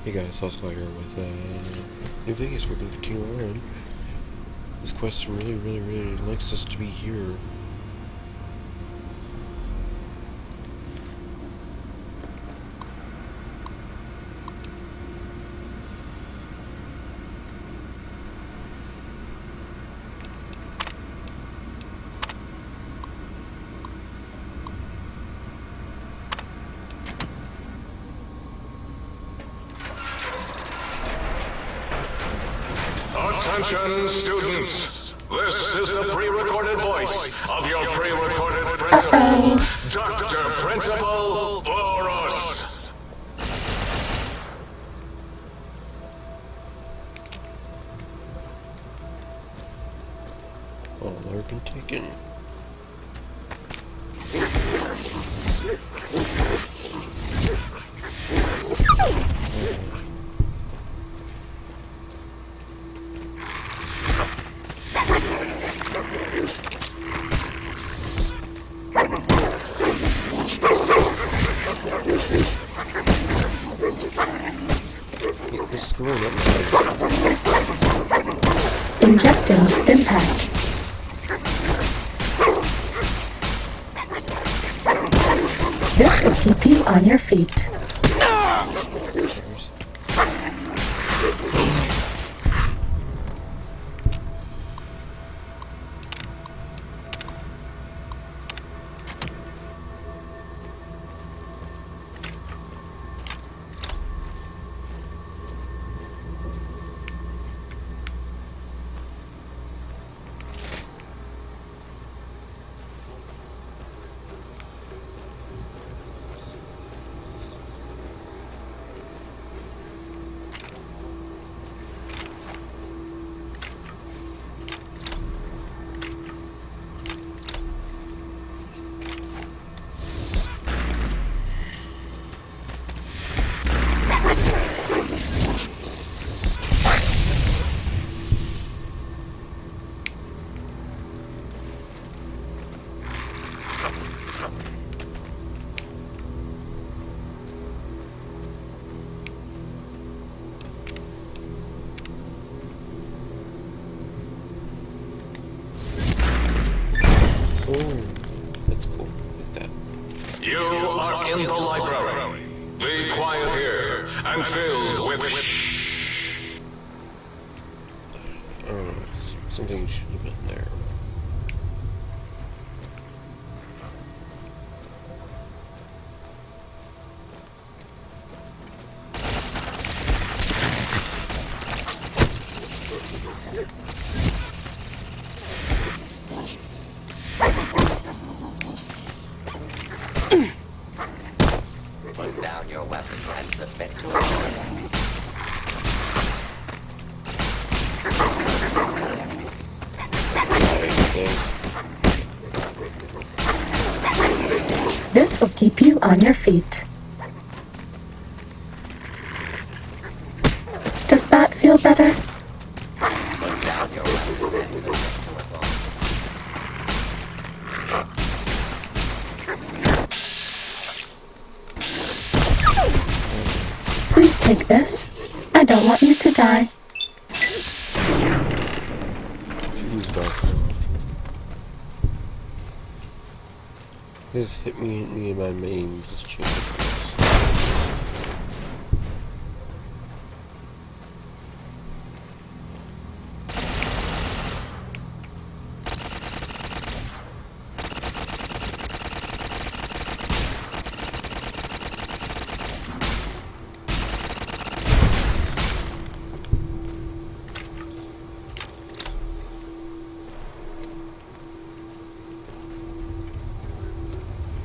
Hey guys, Oscar here with New Vegas. We're going to continue on. This quest really likes us to be here. Attention, students. This is the pre-recorded voice of your pre-recorded principal, Dr. Principal Boros. All are been taken. Injecting stim pack. This will keep you on your feet. That's cool. Like that. You are in the library. Be quiet here and filled with Oh, something should have been there. Put down your weapon and submit to it. This will keep you on your feet. Does that feel better? Put down your weapon and submit to it. Please take this. I don't want you to die. Jeez, Bosco. Just hit me in my main. Just changes.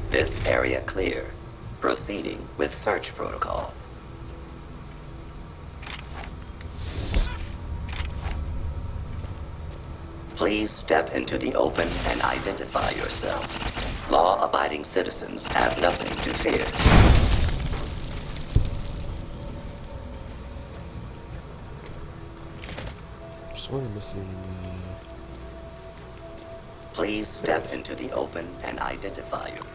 This area clear. Proceeding with search protocol. Please step into the open and identify yourself. Law-abiding citizens have nothing to fear. Sort of missing. Please step into the open and identify yourself.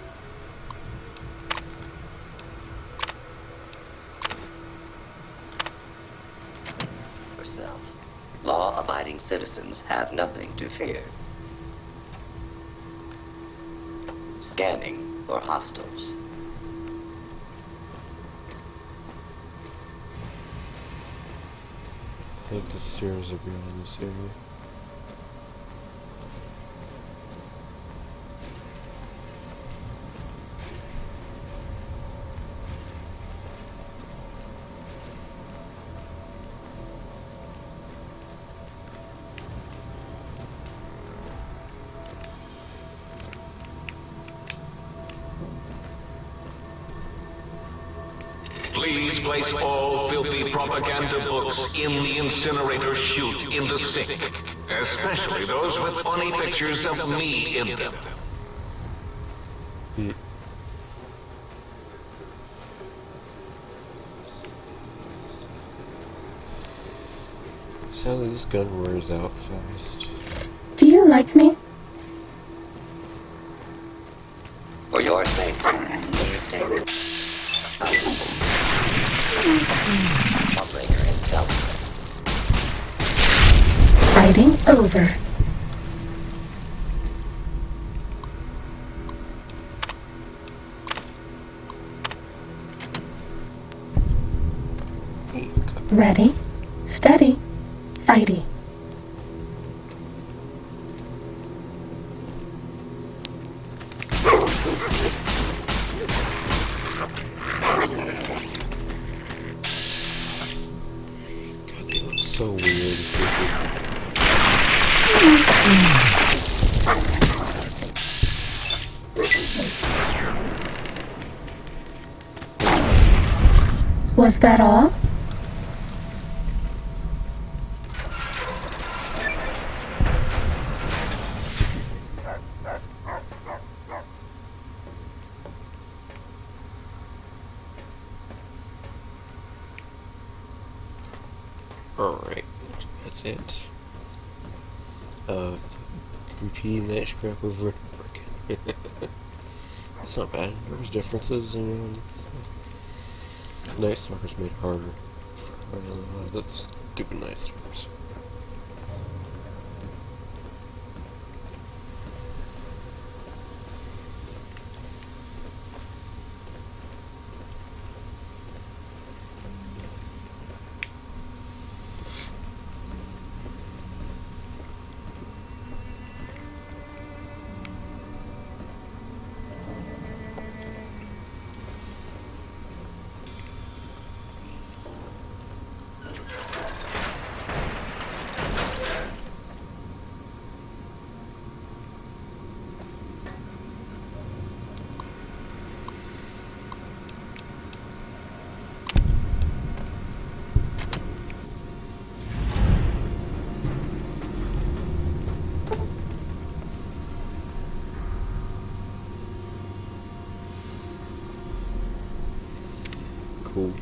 law-abiding citizens have nothing to fear. Scanning for hostiles. I think the stairs are beyond this area. Please place all filthy propaganda books in the incinerator chute in the sink. Especially those with funny pictures of me in them. Sadly, this gun wears out fast. Do you like me? For your safety, please take Lawbreaker intelligence. Fighting over. Ready, steady, fighty. God, they look so weird. Was that all? Alright, that's it. Repeating that crap over and over again. It's not bad. There's differences, you know. Night Stalkers made it harder. That's stupid Night Stalkers. Cool.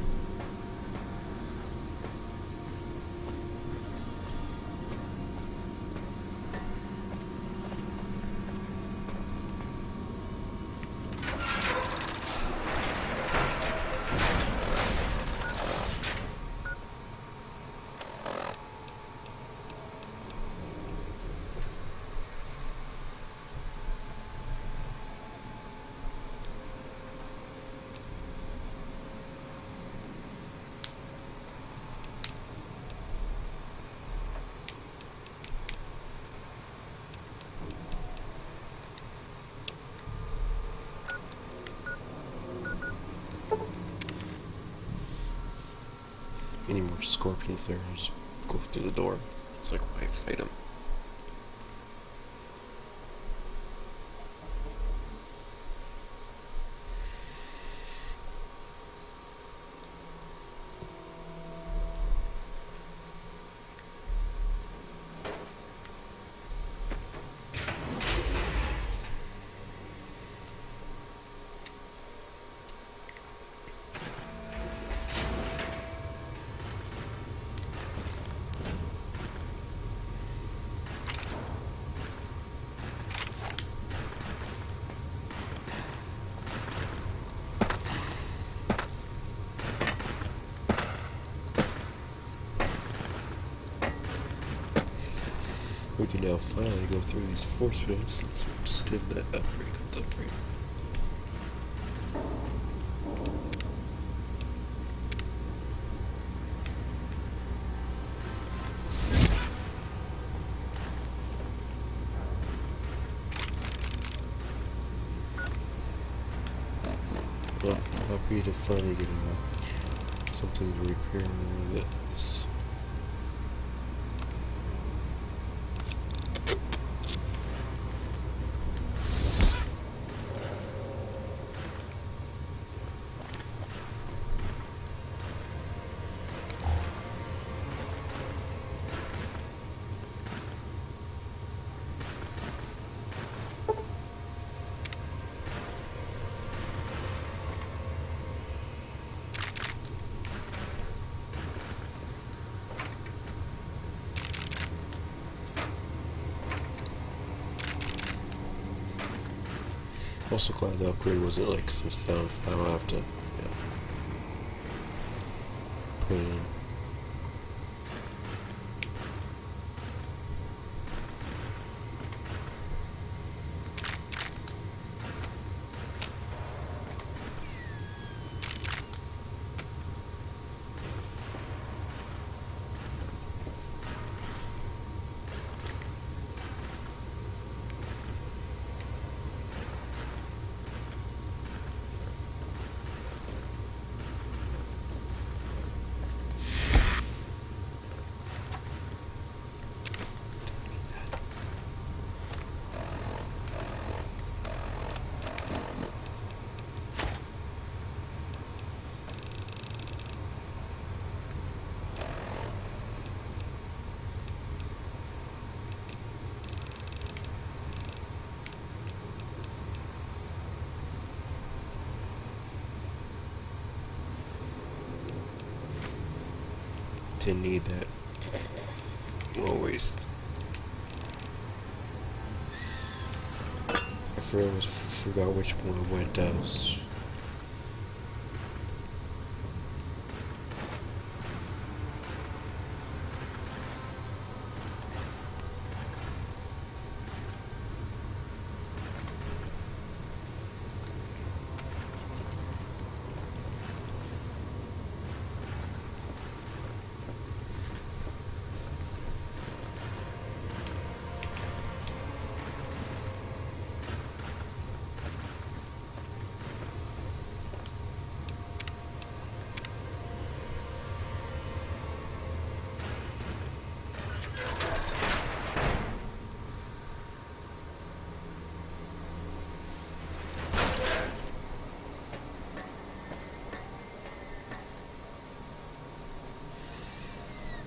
Any more scorpions there, I just go through the door. It's like, why fight them? We can now finally go through these force fields since we just did that upgrade with the upgrade. Well, happy to finally get something to repair this. Also glad the upgrade wasn't like some sound file I'll have to, put in. Didn't need that. Always. I forgot which one what does.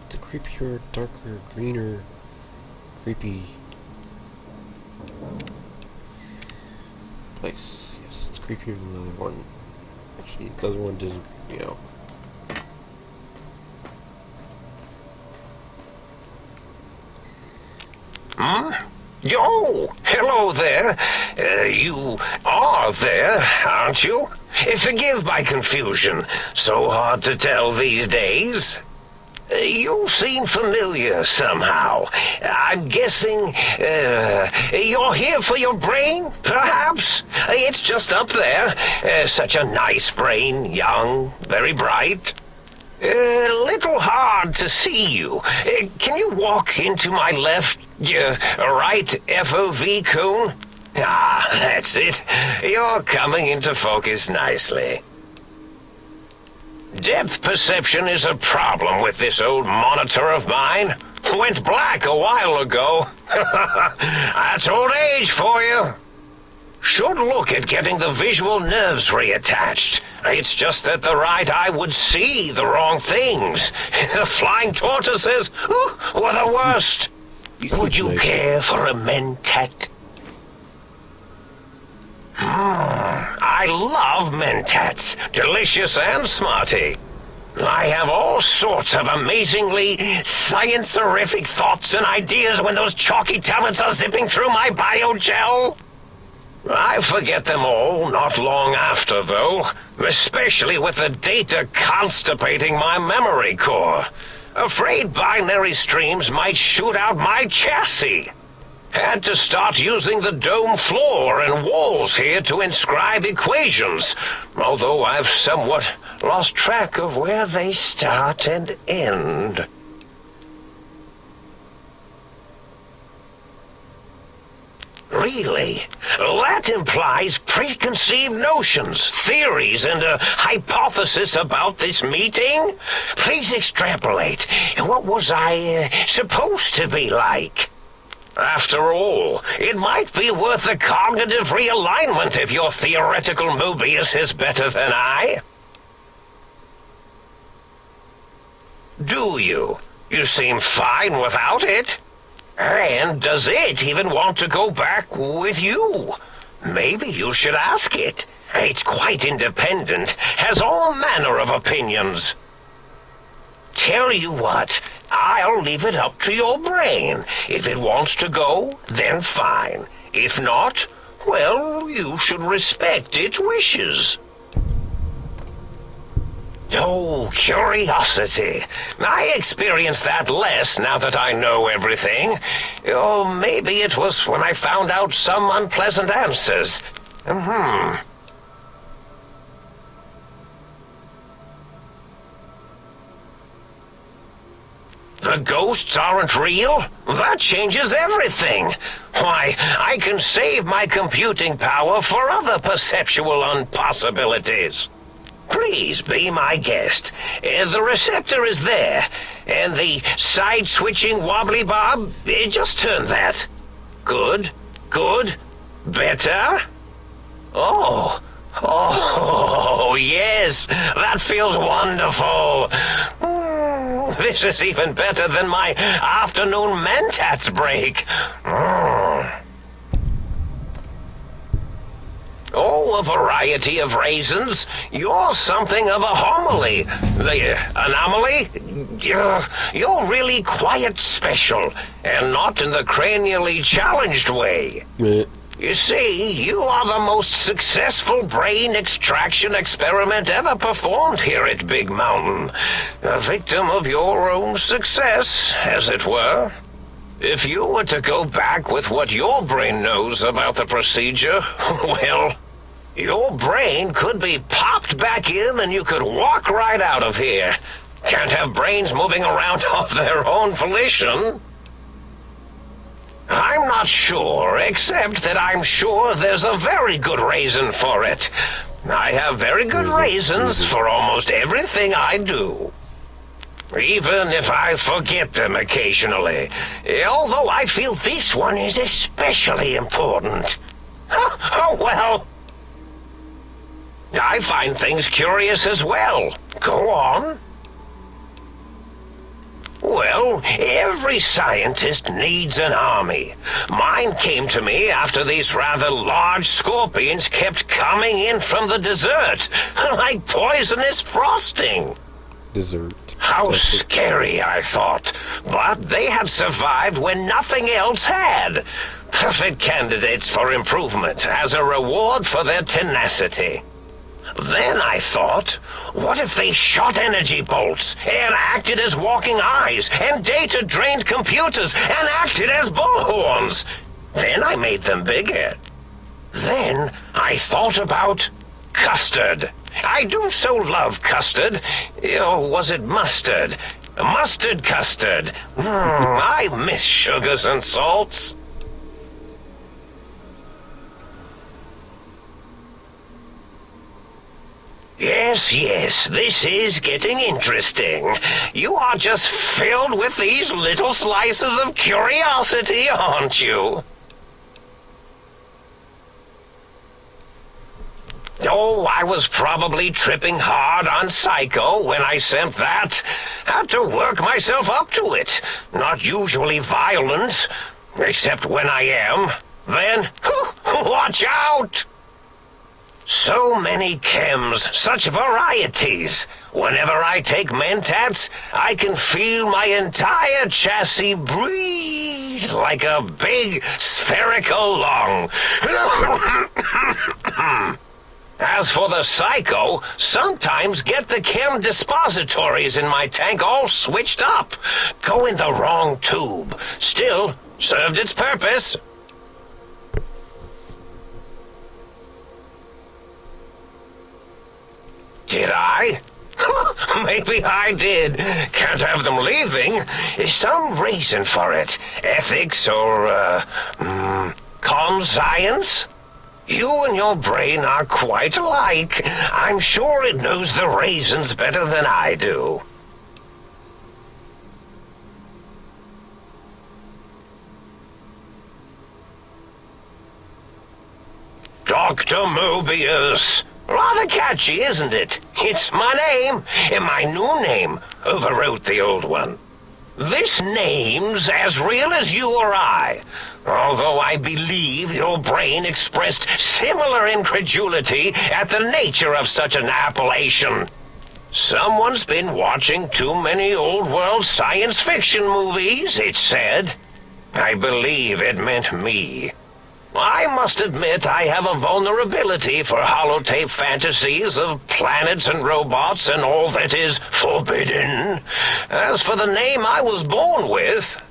It's a creepier, darker, greener, creepy place. Yes, it's creepier than the other one. Actually, the other one didn't creep me out. Oh, hello there. You are there, aren't you? Forgive my confusion. So hard to tell these days. You seem familiar somehow. I'm guessing you're here for your brain, perhaps? It's just up there. Such a nice brain, young, very bright. Little hard to see you. Can you walk into my left, right FOV cone? Ah, that's it. You're coming into focus nicely. Depth perception is a problem with this old monitor of mine. Went black a while ago. That's old age for you. Should look at getting the visual nerves reattached. It's just that the right eye would see the wrong things. Flying tortoises were the worst. Would you care for a mentat? I love mentats. Delicious and smarty. I have all sorts of amazingly science-orific thoughts and ideas when those chalky tablets are zipping through my biogel. I forget them all not long after, though, especially with the data constipating my memory core. Afraid binary streams might shoot out my chassis. Had to start using the dome floor and walls here to inscribe equations, although I've somewhat lost track of where they start and end. Really? That implies preconceived notions, theories, and a hypothesis about this meeting? Please extrapolate. What was I supposed to be like? After all, it might be worth a cognitive realignment if your theoretical Mobius is better than I. Do you? You seem fine without it. And does it even want to go back with you? Maybe you should ask it. It's quite independent, has all manner of opinions. Tell you what, I'll leave it up to your brain. If it wants to go, then fine. If not, well, you should respect its wishes. Oh, curiosity. I experience that less now that I know everything. Or maybe it was when I found out some unpleasant answers. The ghosts aren't real? That changes everything. Why, I can save my computing power for other perceptual impossibilities. Please be my guest. The receptor is there, and the side-switching wobbly bob, just turn that. Good, good, better. Oh, yes, that feels wonderful. This is even better than my afternoon mentats break. Oh, a variety of raisins. You're something of a homily. The anomaly? You're really quite special, and not in the cranially challenged way. You see, you are the most successful brain extraction experiment ever performed here at Big Mountain. A victim of your own success, as it were. If you were to go back with what your brain knows about the procedure, well, your brain could be popped back in and you could walk right out of here. Can't have brains moving around of their own volition. I'm not sure, except that I'm sure there's a very good reason for it. I have very good reasons for almost everything I do. Even if I forget them occasionally. Although I feel this one is especially important. Oh, well. I find things curious as well. Go on. Well, every scientist needs an army. Mine came to me after these rather large scorpions kept coming in from the desert, like poisonous frosting. Dessert. How scary, I thought. But they had survived when nothing else had. Perfect candidates for improvement as a reward for their tenacity. Then I thought, what if they shot energy bolts and acted as walking eyes and data-drained computers and acted as bullhorns? Then I made them bigger. Then I thought about custard. I do so love custard. Or was it mustard? Mustard custard. I miss sugars and salts. Yes, this is getting interesting. You are just filled with these little slices of curiosity, aren't you? Oh, I was probably tripping hard on Psycho when I sent that. Had to work myself up to it. Not usually violent, except when I am. Then, watch out! So many chems, such varieties. Whenever I take mentats, I can feel my entire chassis breathe. right, like a big spherical lung. As for the psycho, sometimes get the chem dispositories in my tank all switched up. Go in the wrong tube. Still, served its purpose. Did I? Maybe I did. Can't have them leaving. Some reason for it. Ethics or, conscience? You and your brain are quite alike. I'm sure it knows the reasons better than I do. Dr. Mobius. Rather catchy, isn't it? It's my name, and my new name overwrote the old one. This name's as real as you or I, although I believe your brain expressed similar incredulity at the nature of such an appellation. Someone's been watching too many old-world science fiction movies, it said. I believe it meant me. I must admit I have a vulnerability for holotape fantasies of planets and robots and all that is forbidden. As for the name I was born with,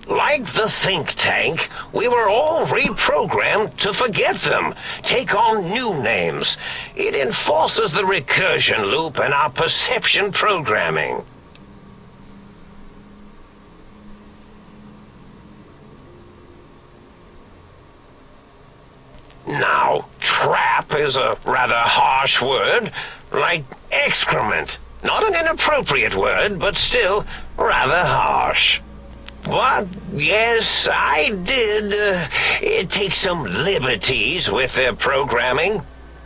like the think tank, we were all reprogrammed to forget them, take on new names. It enforces the recursion loop in our perception programming. Now, trap is a rather harsh word, like excrement. Not an inappropriate word, but still rather harsh. But, yes, I did take some liberties with their programming.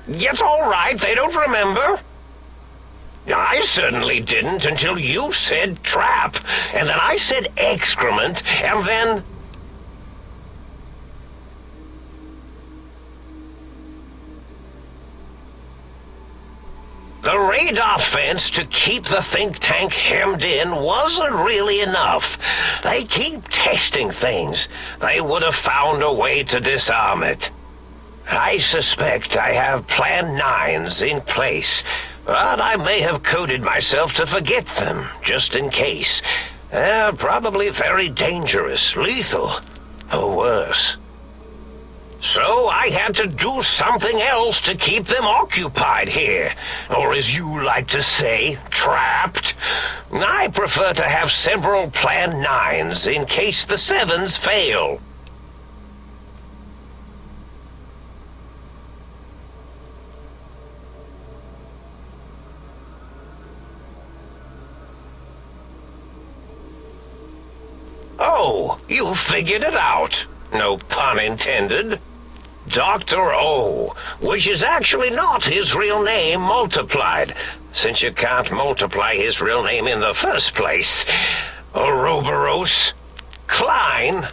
It's all right, they don't remember. I certainly didn't until you said trap, and then I said excrement, and then... The radar fence to keep the think tank hemmed in wasn't really enough. They keep testing things. They would have found a way to disarm it. I suspect I have Plan 9s in place, but I may have coded myself to forget them, just in case. They're probably very dangerous, lethal, or worse. So I had to do something else to keep them occupied here, or as you like to say, trapped. I prefer to have several Plan 9s in case the 7s fail. Oh, you figured it out. No pun intended. Dr. O, which is actually not his real name multiplied, since you can't multiply his real name in the first place. Ouroboros, Klein,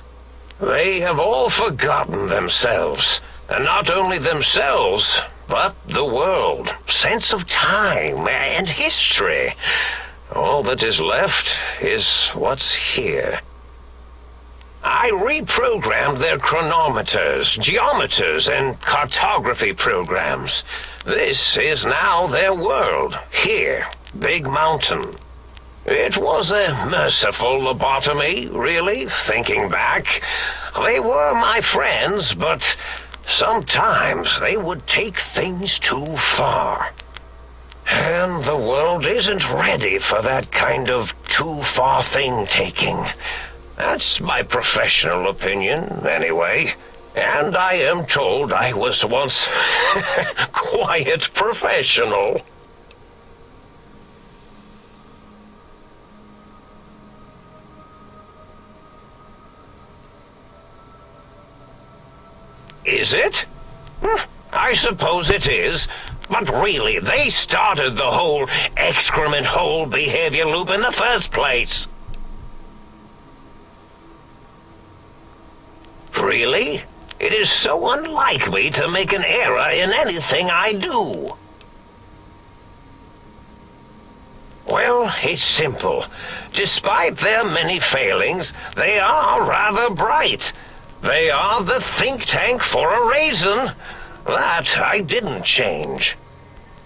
they have all forgotten themselves. And not only themselves, but the world, sense of time and history. All that is left is what's here. I reprogrammed their chronometers, geometers, and cartography programs. This is now their world, here, Big Mountain. It was a merciful lobotomy, really, thinking back. They were my friends, but sometimes they would take things too far. And the world isn't ready for that kind of too-far thing-taking. That's my professional opinion, anyway. And I am told I was once quite professional. Is it? I suppose it is. But really, they started the whole excrement hole behavior loop in the first place. Really? It is so unlike me to make an error in anything I do. Well, it's simple. Despite their many failings, they are rather bright. They are the think tank for a reason. That I didn't change.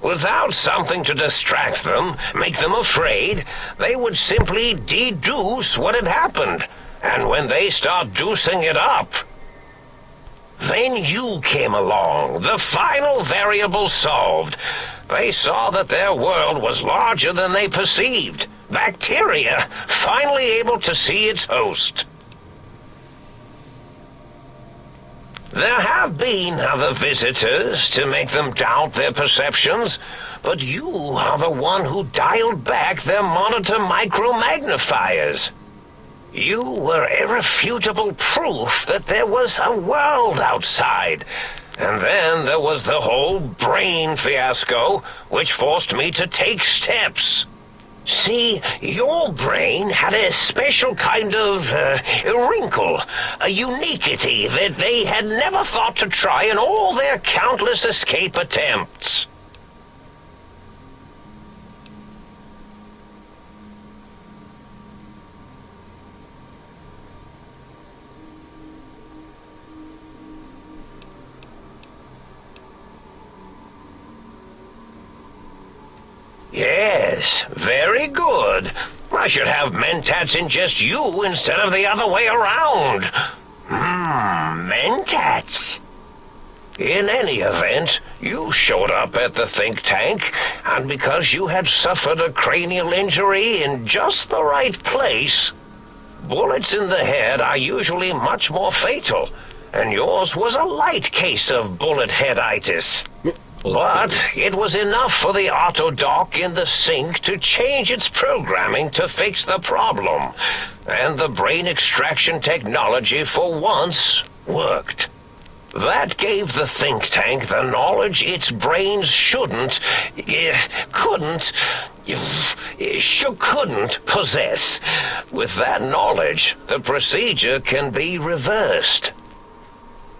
Without something to distract them, make them afraid, they would simply deduce what had happened. And when they start deucing it up, then you came along, the final variable solved. They saw that their world was larger than they perceived. Bacteria, finally able to see its host. There have been other visitors to make them doubt their perceptions, but you are the one who dialed back their monitor micromagnifiers. You were irrefutable proof that there was a world outside. And then there was the whole brain fiasco, which forced me to take steps. See, your brain had a special kind of wrinkle, a uniquity that they had never thought to try in all their countless escape attempts. Yes, very good. I should have mentats ingest you instead of the other way around. Mentats. In any event, you showed up at the think tank, and because you had suffered a cranial injury in just the right place, bullets in the head are usually much more fatal, and yours was a light case of bullet headitis. But it was enough for the autodock in the sink to change its programming to fix the problem, and the brain extraction technology for once worked. That gave the think tank the knowledge its brains couldn't possess. With that knowledge, the procedure can be reversed.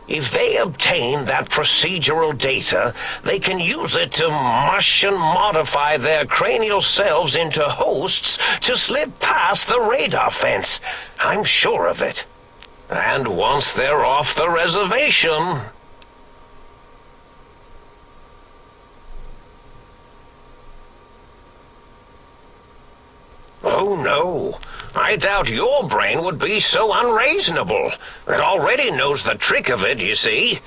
If they obtain that procedural data, they can use it to mush and modify their cranial selves into hosts to slip past the radar fence. I'm sure of it. And once they're off the reservation... Oh, no. I doubt your brain would be so unreasonable. It already knows the trick of it, you see.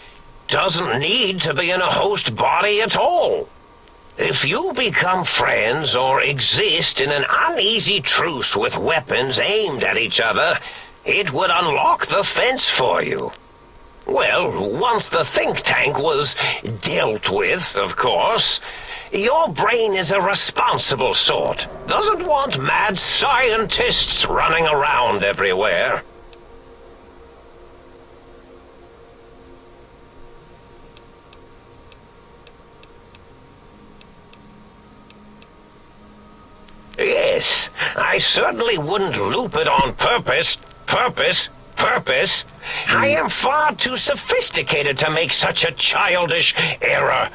Doesn't need to be in a host body at all. If you become friends or exist in an uneasy truce with weapons aimed at each other, it would unlock the fence for you. Well, once the think tank was dealt with, of course, your brain is a responsible sort. Doesn't want mad scientists running around everywhere. Yes, I certainly wouldn't loop it on purpose. I am far too sophisticated to make such a childish error.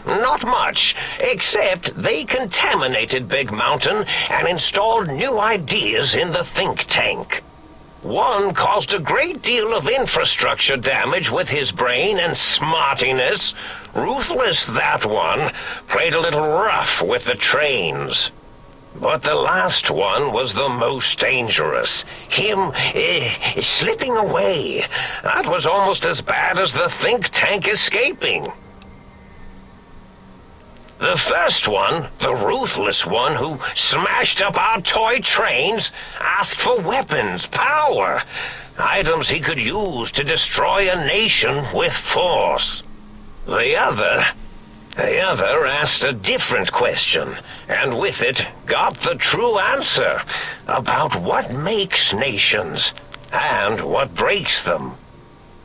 Not much, except they contaminated Big Mountain and installed new ideas in the think tank. One caused a great deal of infrastructure damage with his brain and smartiness. Ruthless, that one. Played a little rough with the trains. But the last one was the most dangerous. Him, slipping away. That was almost as bad as the think tank escaping. The first one, the ruthless one who smashed up our toy trains, asked for weapons, power, items he could use to destroy a nation with force. The other asked a different question, and with it got the true answer about what makes nations and what breaks them.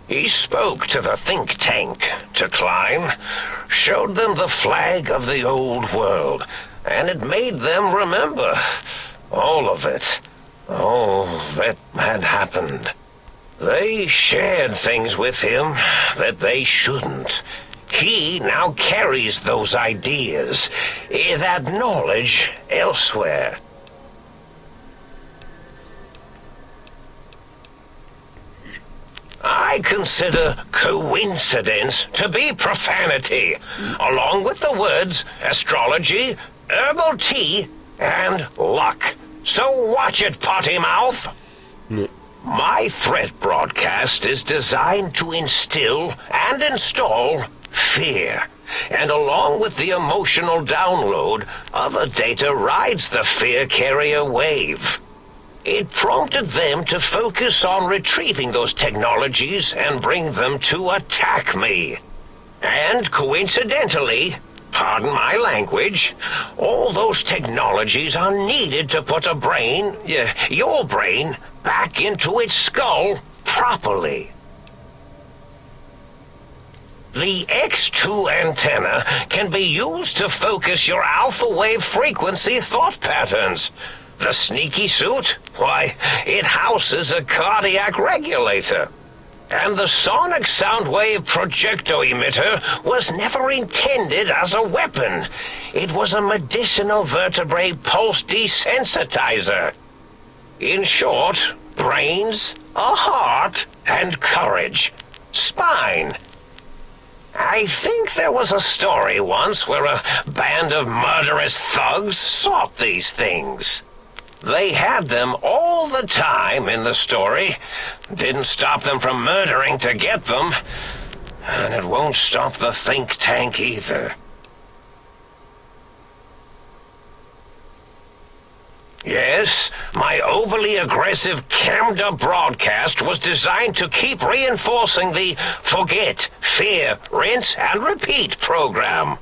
He spoke to the think tank to climb, showed them the flag of the old world, and it made them remember all of it, all that had happened. They shared things with him that they shouldn't. He now carries those ideas, that knowledge, elsewhere. I consider coincidence to be profanity, along with the words astrology, herbal tea, and luck. So watch it, potty mouth. My threat broadcast is designed to instill and install fear. And along with the emotional download, other data rides the fear carrier wave. It prompted them to focus on retrieving those technologies and bring them to attack me. And coincidentally, pardon my language, all those technologies are needed to put a brain, your brain, back into its skull properly. The X2 antenna can be used to focus your alpha wave frequency thought patterns. The sneaky suit? Why, it houses a cardiac regulator. And the sonic sound wave projecto emitter was never intended as a weapon. It was a medicinal vertebrae pulse desensitizer. In short, brains, a heart, and courage. Spine. I think there was a story once where a band of murderous thugs sought these things. They had them all the time in the story. Didn't stop them from murdering to get them. And it won't stop the think tank either. Yes, my overly aggressive cammed-up broadcast was designed to keep reinforcing the forget, fear, rinse, and repeat program.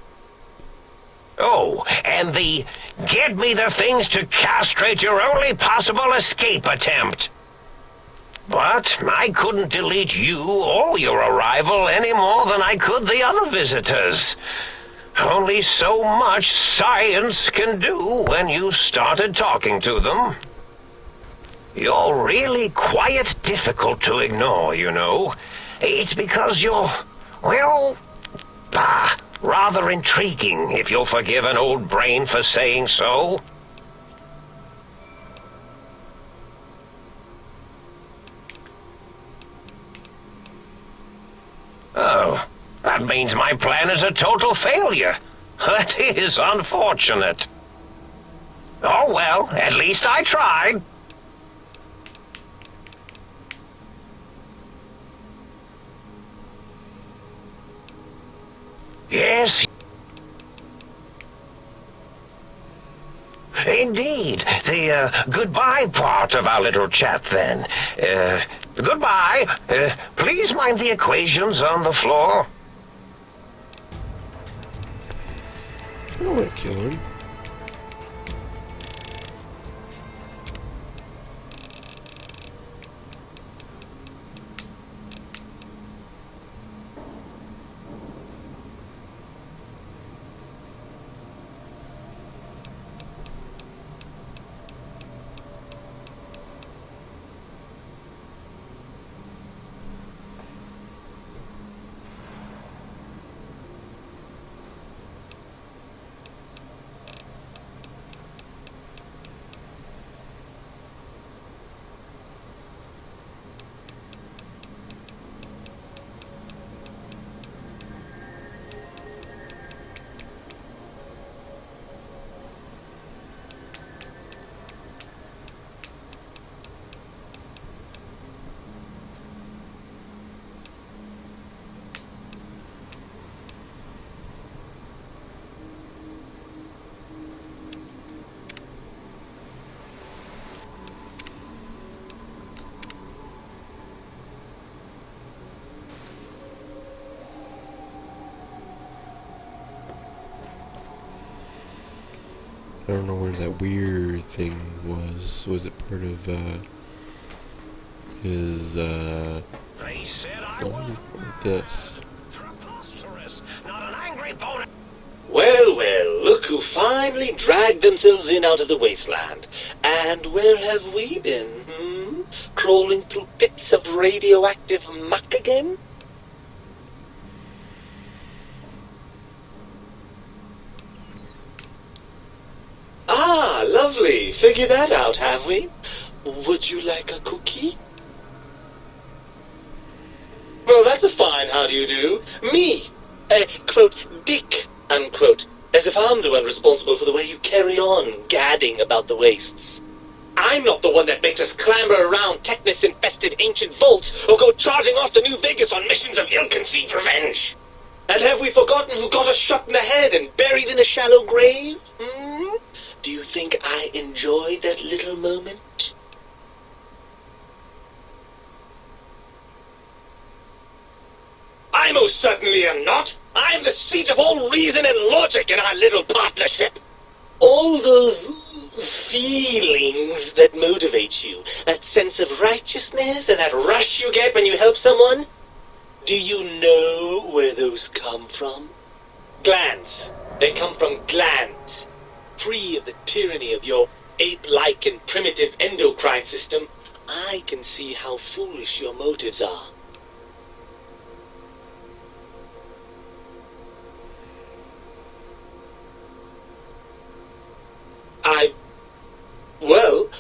Oh, and the get me the things to castrate your only possible escape attempt. But I couldn't delete you or your arrival any more than I could the other visitors. Only so much science can do when you started talking to them. You're really quite difficult to ignore, you know. It's because you're, well, rather intriguing, if you'll forgive an old brain for saying so. Oh, that means my plan is a total failure. That is unfortunate. Oh well, at least I tried. Yes. Indeed. The goodbye part of our little chat, then. Goodbye. Please mind the equations on the floor. I don't want to kill him. I don't know where that weird thing was. Was it part of, his, They said I was this? preposterous, not an angry boner. Well, well, look who finally dragged themselves in out of the wasteland. And where have we been, Crawling through pits of radioactive muck again? Lovely. Figured that out, have we? Would you like a cookie? Well, that's a fine how do you do. Me, quote, Dick, unquote, as if I'm the one responsible for the way you carry on gadding about the wastes. I'm not the one that makes us clamber around Technus-infested ancient vaults or go charging off to New Vegas on missions of ill-conceived revenge. And have we forgotten who got us shot in the head and buried in a shallow grave? Do you think I enjoyed that little moment? I most certainly am not. I'm the seat of all reason and logic in our little partnership. All those feelings that motivate you, that sense of righteousness and that rush you get when you help someone, do you know where those come from? Glands. They come from glands. Free of the tyranny of your ape-like and primitive endocrine system, I can see how foolish your motives are. Well,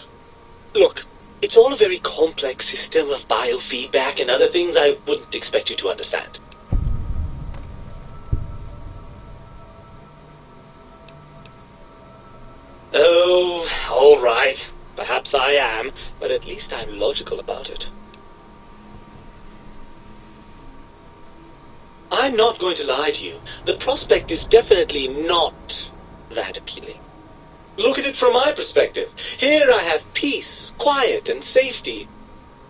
look, it's all a very complex system of biofeedback and other things I wouldn't expect you to understand. Oh, all right. Perhaps I am, but at least I'm logical about it. I'm not going to lie to you. The prospect is definitely not that appealing. Look at it from my perspective. Here I have peace, quiet, and safety.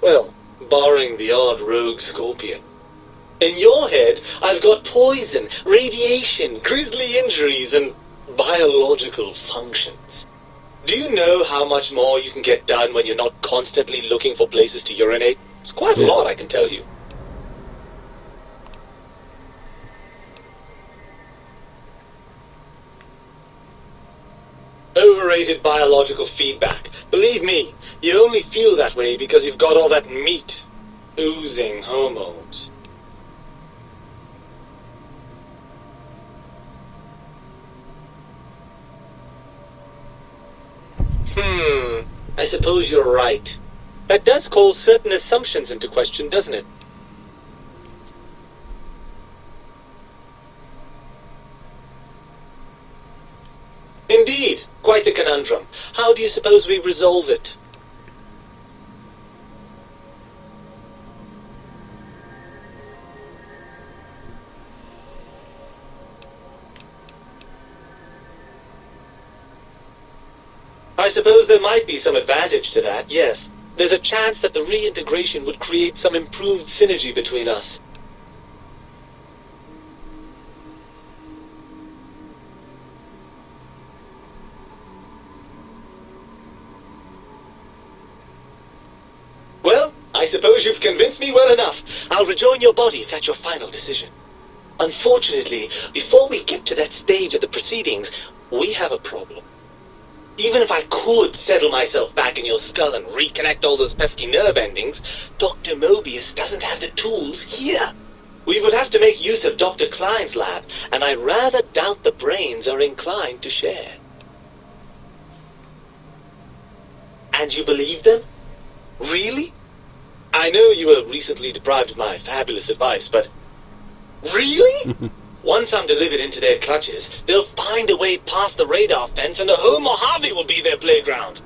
Well, barring the odd rogue scorpion. In your head, I've got poison, radiation, grisly injuries, and biological functions. Do you know how much more you can get done when you're not constantly looking for places to urinate? It's quite a lot, I can tell you. Overrated biological feedback. Believe me, you only feel that way because you've got all that meat. Oozing hormones. I suppose you're right. That does call certain assumptions into question, doesn't it? Indeed. Quite the conundrum. How do you suppose we resolve it? I suppose there might be some advantage to that, yes. There's a chance that the reintegration would create some improved synergy between us. Well, I suppose you've convinced me well enough. I'll rejoin your body if that's your final decision. Unfortunately, before we get to that stage of the proceedings, we have a problem. Even if I could settle myself back in your skull and reconnect all those pesky nerve endings, Dr. Mobius doesn't have the tools here. We would have to make use of Dr. Klein's lab, and I rather doubt the brains are inclined to share. And you believe them? Really? I know you were recently deprived of my fabulous advice, but... Really? Once I'm delivered into their clutches, they'll find a way past the radar fence and the whole Mojave will be their playground.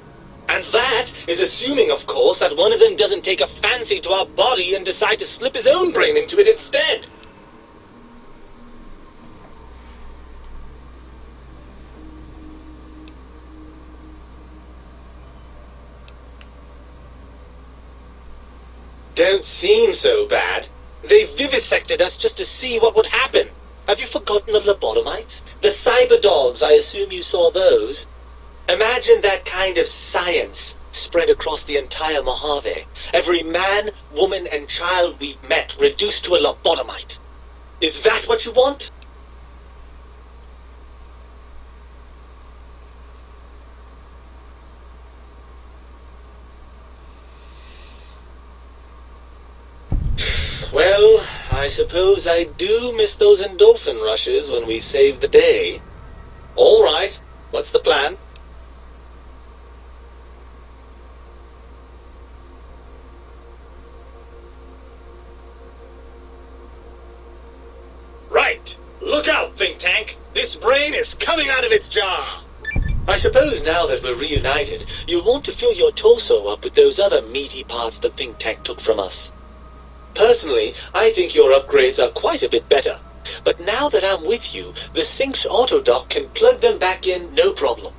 And that is assuming, of course, that one of them doesn't take a fancy to our body and decide to slip his own brain into it instead. Don't seem so bad. They vivisected us just to see what would happen. Have you forgotten the lobotomites? The cyber dogs, I assume you saw those. Imagine that kind of science spread across the entire Mojave. Every man, woman, and child we've met reduced to a lobotomite. Is that what you want? Well, I suppose I do miss those endorphin rushes when we save the day. All right, what's the plan? This brain is coming out of its jar! I suppose now that we're reunited, you'll want to fill your torso up with those other meaty parts the think tank took from us. Personally, I think your upgrades are quite a bit better. But now that I'm with you, the Sync's autodock can plug them back in no problem.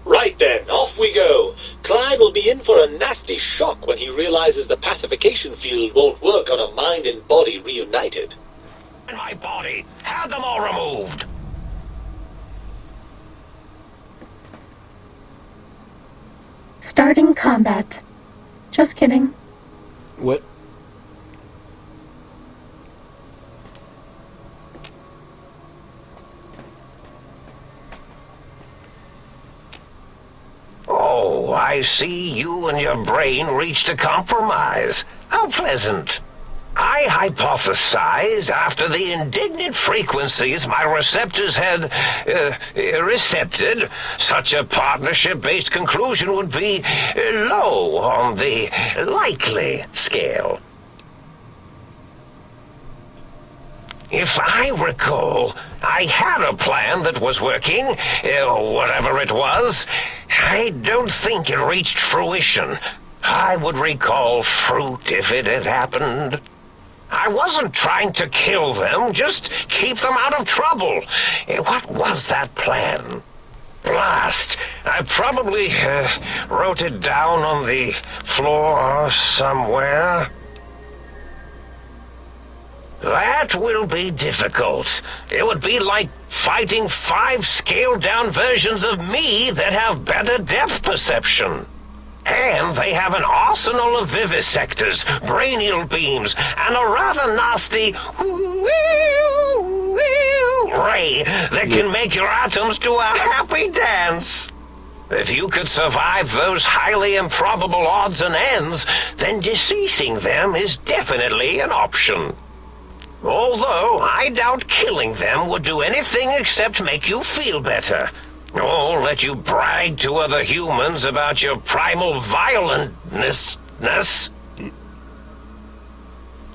Right then, off we go. Clyde will be in for a nasty shock when he realizes the pacification field won't work on a mind and body reunited. In my body, have them all removed. Starting combat. Just kidding. What? Oh, I see you and your brain reached a compromise. How pleasant. I hypothesized after the indignant frequencies my receptors had recepted, such a partnership-based conclusion would be low on the likely scale. If I recall, I had a plan that was working, whatever it was. I don't think it reached fruition. I would recall fruit if it had happened. I wasn't trying to kill them, just keep them out of trouble. What was that plan? Blast! I probably wrote it down on the floor somewhere. That will be difficult. It would be like fighting 5 scaled-down versions of me that have better depth perception. And they have an arsenal of vivisectors, brainial beams, and a rather nasty ray that can make your atoms do a happy dance. If you could survive those highly improbable odds and ends, then deceasing them is definitely an option. Although I doubt killing them would do anything except make you feel better. Or let you brag to other humans about your primal violentness.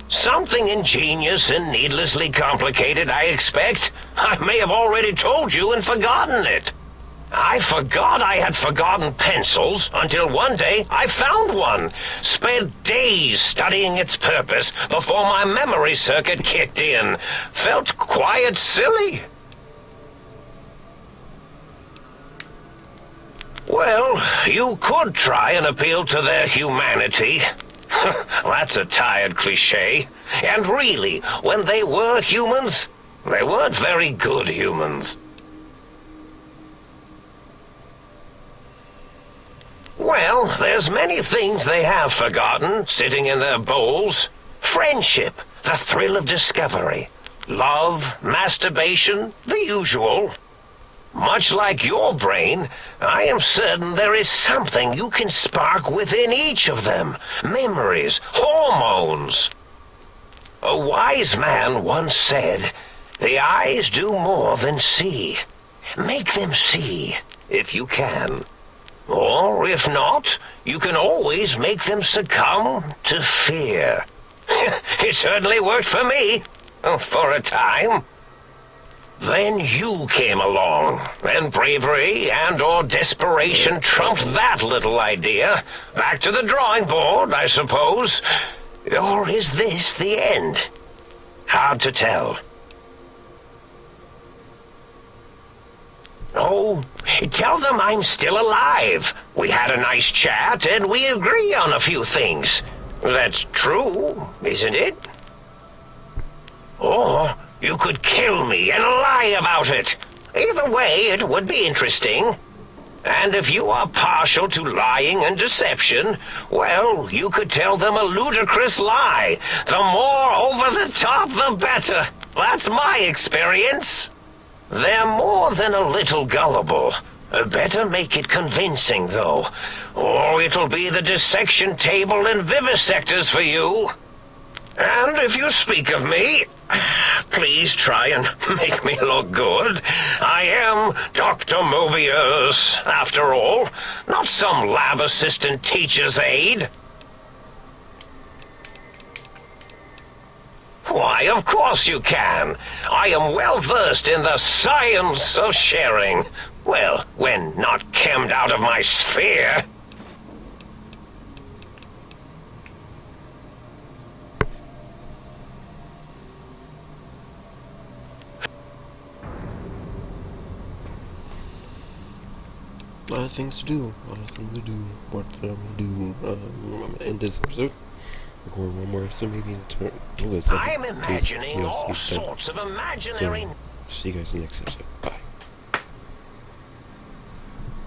Something ingenious and needlessly complicated, I expect. I may have already told you and forgotten it. I forgot I had forgotten pencils until one day I found one. Spent days studying its purpose before my memory circuit kicked in. Felt quite silly. Well, you could try and appeal to their humanity. That's a tired cliche. And really, when they were humans, they weren't very good humans. Well, there's many things they have forgotten, sitting in their bowls. Friendship, the thrill of discovery, love, masturbation, the usual. Much like your brain, I am certain there is something you can spark within each of them. Memories, hormones. A wise man once said, "The eyes do more than see. Make them see, if you can. Or, if not, you can always make them succumb to fear." It certainly worked for me, for a time. Then you came along, and bravery and/or desperation trumped that little idea. Back to the drawing board, I suppose. Or is this the end? Hard to tell. Oh, tell them I'm still alive. We had a nice chat, and we agree on a few things. That's true, isn't it? Or you could kill me and lie about it. Either way, it would be interesting. And if you are partial to lying and deception, well, you could tell them a ludicrous lie. The more over the top, the better. That's my experience. They're more than a little gullible. Better make it convincing, though, or it'll be the dissection table and vivisectors for you. And if you speak of me, please try and make me look good. I am Dr. Mobius, after all, not some lab assistant teacher's aide. Why, of course you can. I am well versed in the science of sharing. Well, when not cammed out of my sphere. A lot of things to do. What I'm gonna do in this episode. Record one more episode, maybe I'm imagining all sorts of imaginary... So, see you guys in the next episode. Bye.